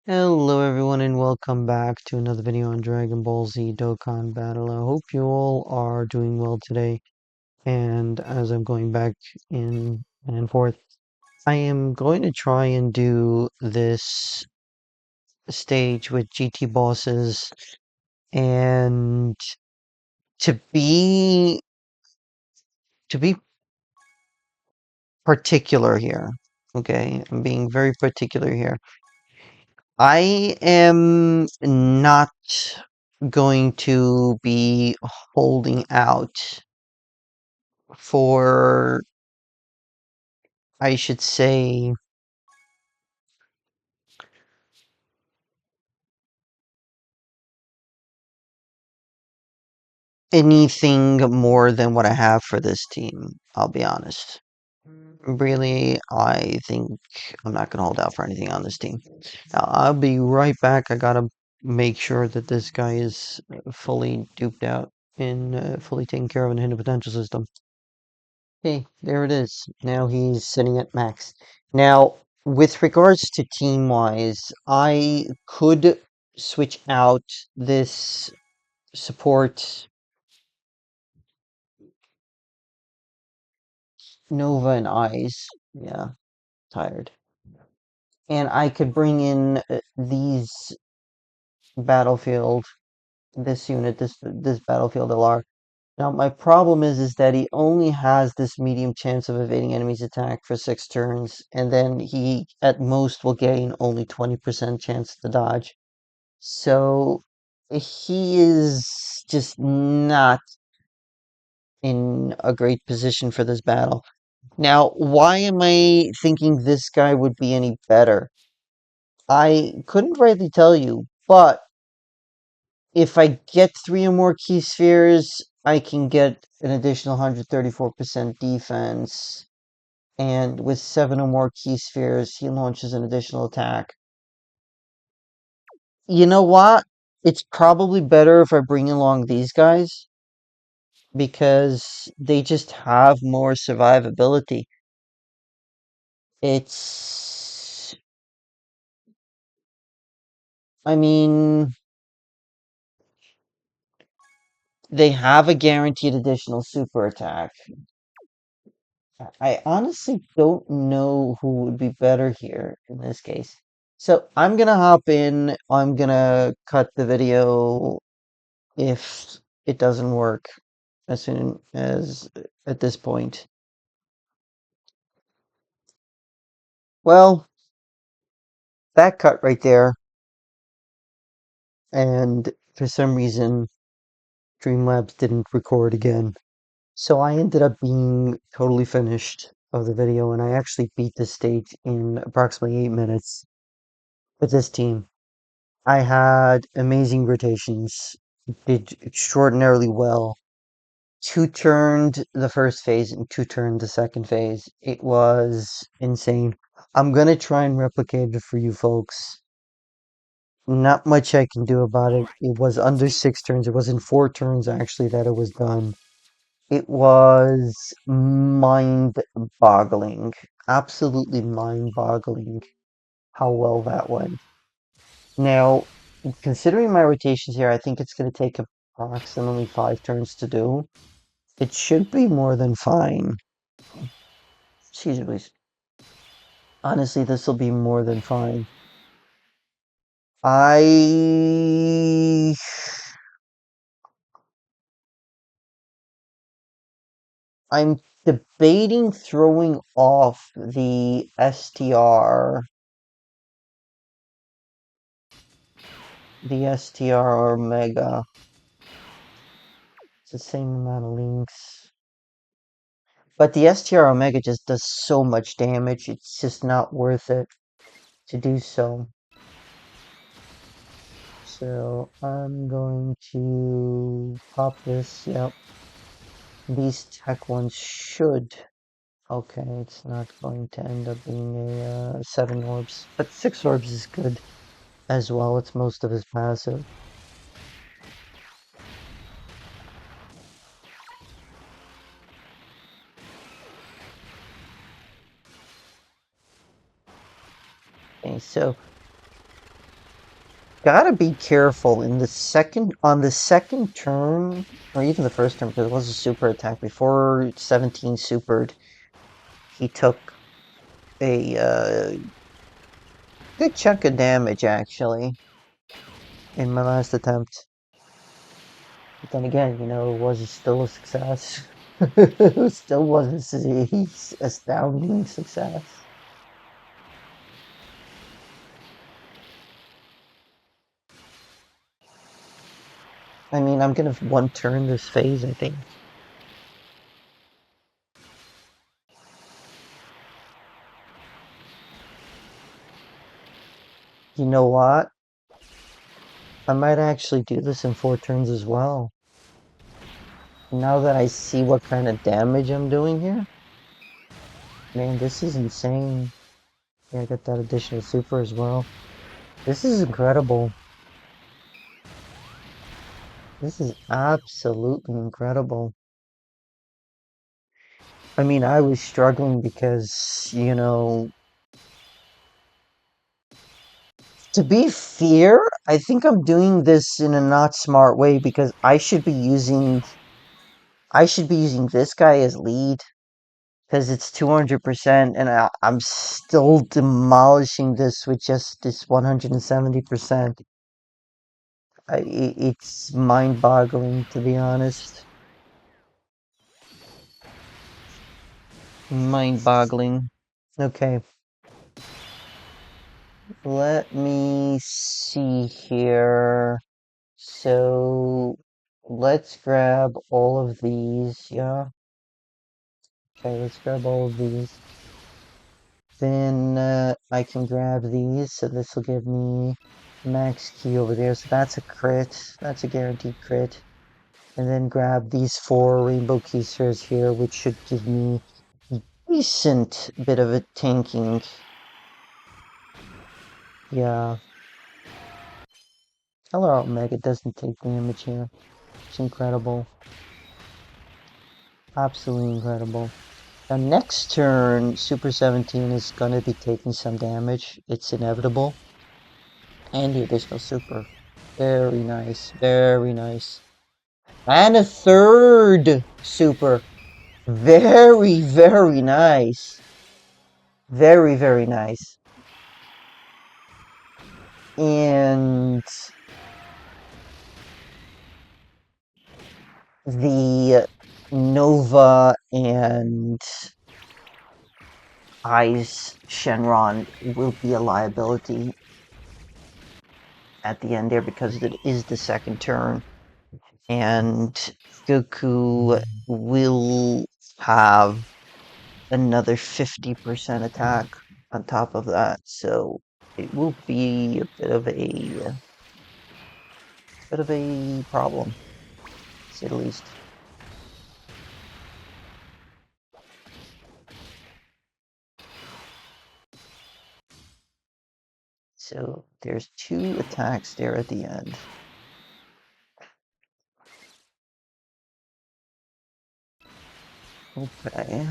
Hello everyone and welcome back to another video on Dragon Ball Z Dokkan Battle. I hope you all are doing well today. And as I'm going back in and forth, I am going to try and do this stage with GT bosses and to be to be particular here. Okay, I'm being very particular here. I am not going to be holding out for, I should say, anything more than what I have for this team, I'll be honest. Really, I think I'm not going to hold out for anything on this team. Now, I'll be right back. I gotta make sure that this guy is fully duped out and fully taken care of in the hidden potential system. Okay, there it is. Now he's sitting at max. Now, with regards to team-wise, I could switch out this support Nova and Eyes. Yeah, tired. And I could bring in these battlefield, this unit, this battlefield LR. Now my problem is that he only has this medium chance of evading enemy's attack for 6 turns, and then he at most will gain only 20% chance to dodge. So he is just not in a great position for this battle. Now, why am I thinking this guy would be any better? I couldn't rightly tell you, but if I get 3 or more key spheres, I can get an additional 134% defense. And with 7 or more key spheres, he launches an additional attack. You know what? It's probably better if I bring along these guys because they just have more survivability. It's, I mean, they have a guaranteed additional super attack. I honestly don't know who would be better here in this case. So I'm gonna hop in. I'm gonna cut the video if it doesn't work as soon as at this point. Well, that cut right there, and for some reason, Streamlabs didn't record again. So I ended up being totally finished of the video, and I actually beat this stage in approximately 8 minutes with this team. I had amazing rotations, did extraordinarily well. 2 turned the first phase and 2 turned the second phase. It was insane. I'm gonna try and replicate it for you folks. Not much I can do about it. It was under 6 turns. It was in 4 turns actually that it was done. It was mind-boggling. Absolutely mind-boggling how well that went. Now, considering my rotations here, I think it's going to take approximately 5 turns to do. It should be more than fine. Excuse me, please. Honestly, this will be more than fine. I... I'm debating throwing off the STR Omega. It's the same amount of links. But the STR Omega just does so much damage, it's just not worth it to do so. So I'm going to pop this, yep. These tech ones should. Okay, it's not going to end up being a 7 orbs, but 6 orbs is good as well. It's most of his passive. Okay, so gotta be careful in on the second turn, or even the first turn, because it was a super attack. Before 17 supered, he took a good chunk of damage, actually, in my last attempt. But then again, it was still a success. It still was a astounding success. I mean, I'm gonna one turn this phase, I think. You know what? I might actually do this in 4 turns as well. Now that I see what kind of damage I'm doing here, man, this is insane. Yeah, I got that additional super as well. This is incredible. This is absolutely incredible. I mean, I was struggling because, to be fair, I think I'm doing this in a not smart way because I should be using this guy as lead because it's 200% and I'm still demolishing this with just this 170%. It's mind-boggling, to be honest. Mind-boggling. Okay, let me see here. So, let's grab all of these, yeah? Okay, let's grab all of these. Then I can grab these, so this will give me max key over there. So that's a crit. That's a guaranteed crit. And then grab these 4 rainbow key spheres here, which should give me a decent bit of a tanking. Yeah. Hello, Omega doesn't take damage here. It's incredible. Absolutely incredible. Now, next turn, Super 17 is going to be taking some damage. It's inevitable. And the additional super. Very nice. Very nice. And a third super. Very, very nice. Very, very nice. And the Nova and Ice Shenron will be a liability at the end there because it is the second turn. And Goku will have another 50% attack on top of that, so it will be a bit of a problem, to say the least. So there's 2 attacks there at the end. Okay.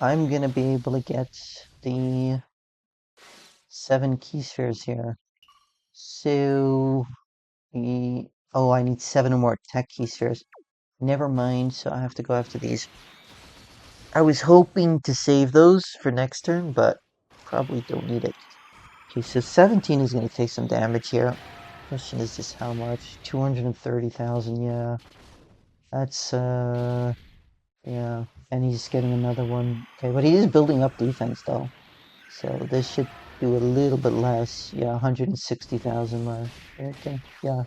I'm gonna be able to get the 7 key spheres here. So, oh, I need 7 more tech key spheres. Never mind, so I have to go after these. I was hoping to save those for next turn, but probably don't need it. Okay, so 17 is going to take some damage here. Question is just how much? 230,000, yeah. That's, yeah. And he's getting another one. Okay, but he is building up defense, though. So this should do a little bit less. Yeah, 160,000 less. Okay, yeah.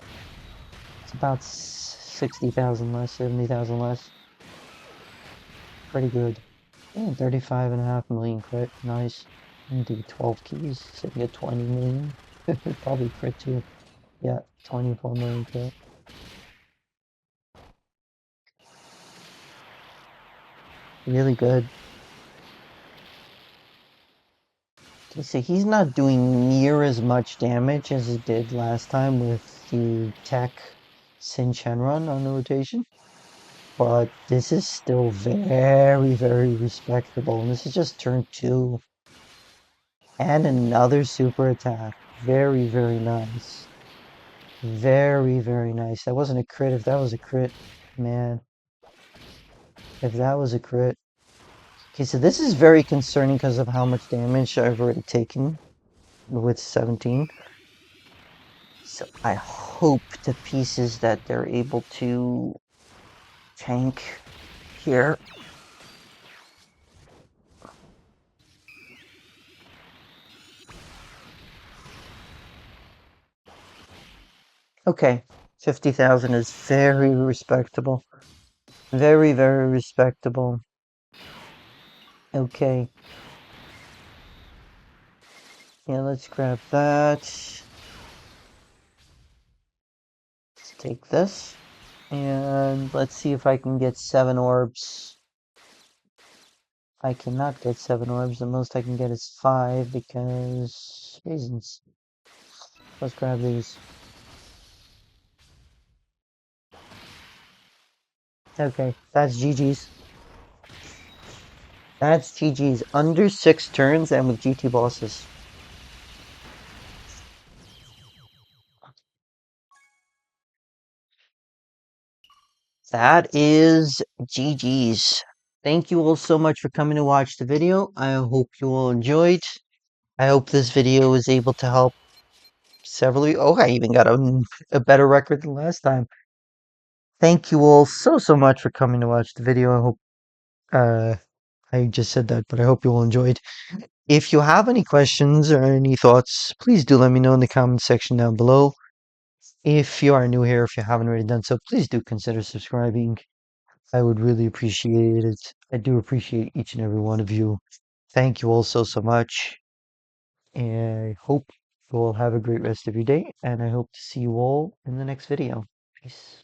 It's about 60,000 less, 70,000 less. Pretty good. Yeah, 35.5 million crit. Nice. I'm gonna do 12 keys, so I can get 20 million. Probably crit too. Yeah, 24 million crit. Really good. Okay, so he's not doing near as much damage as he did last time with the Tech Sin Shenron on the rotation. But this is still very, very respectable. And this is just turn 2. And another super attack. Very, very nice. Very, very nice. That wasn't a crit. If that was a crit, man, if that was a crit. Okay, so this is very concerning because of how much damage I've already taken with 17. So I hope to pieces that they're able to tank here. Okay, 50,000 is very respectable. Very, very respectable. Okay. Yeah, let's grab that. Let's take this. And let's see if I can get 7 orbs. I cannot get 7 orbs. The most I can get is 5 because reasons. Let's grab these. Okay, that's GG's. That's GG's. Under 6 turns and with GT bosses. That is GG's. Thank you all so much for coming to watch the video. I hope you all enjoyed. I hope this video was able to help several of you. Oh, I even got a better record than last time. Thank you all so, so much for coming to watch the video. I hope, uh, I just said that, but I hope you all enjoyed. If you have any questions or any thoughts, please do let me know in the comment section down below. If you are new here, if you haven't already done so, please do consider subscribing. I would really appreciate it. I do appreciate each and every one of you. Thank you all so, so much. And I hope you all have a great rest of your day. And I hope to see you all in the next video. Peace.